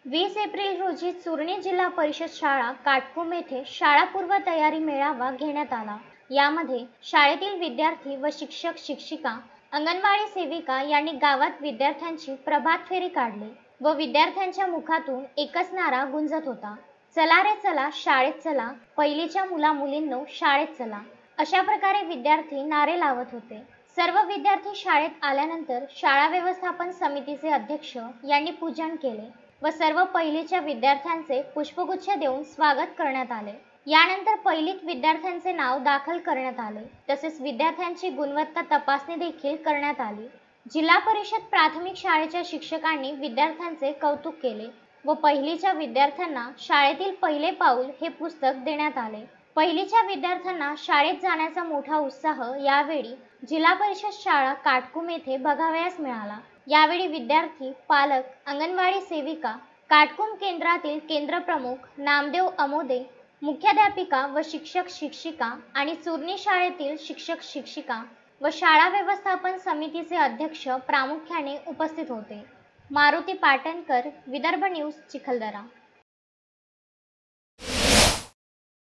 20 April रोजी चुरणी जिल्हा परिषद शाळा काटकुम येथे शाळापूर्व तयारी मेळावा घेण्यात आला। यामध्ये शाळेतील विद्यार्थी व शिक्षक शिक्षिका, अंगणवाडी सेविका यांनी गावात विद्यार्थ्यांची प्रभात फेरी काढली व विद्यार्थ्यांच्या मुखातून एकच नारा गुंजत होता, चला रे चला शाळेत चला, पहिलीच्या मुला मुलींनो शाळेत चला। अशा प्रकारे विद्यार्थी नारे लावत होते। सर्व विद्यार्थी शाळेत आल्यानंतर शाळा व्यवस्थापन समितीचे अध्यक्ष यांनी पूजन केले व सर्व पहिलीच्या विद्यार्थ्यांचे पुष्पगुच्छ देऊन स्वागत करण्यात आले। यानंतर पहिलीत विद्यार्थ्यांचे नाव दाखल करण्यात आले, तसेच विद्यार्थ्यांची गुणवत्ता तपासणी देखील करण्यात आली। जिल्हा परिषद प्राथमिक शाळेच्या शिक्षकांनी विद्यार्थ्यांचे कौतुक केले व पहिलीच्या विद्यार्थ्यांना शाळेतील पहिले पाऊल हे पुस्तक देण्यात आले। पहिलीच्या विद्यार्थ्यांना शाळेत जाण्याचा मोठा उत्साह यावेळी जिल्हा परिषद शाळा काटकुम येथे बघावयास मिळाला। यावेळी विद्यार्थी, पालक, अंगणवाडी सेविका, काटकुम केंद्रातील केंद्रप्रमुख नामदेव अमोदे, मुख्याध्यापिका व शिक्षक शिक्षिका आणि चुरणी शाळेतील शिक्षक शिक्षिका व शाळा व्यवस्थापन समितीचे अध्यक्ष प्रामुख्याने उपस्थित होते। मारुती पाटणकर, विदर्भ न्यूज, चिखलदरा।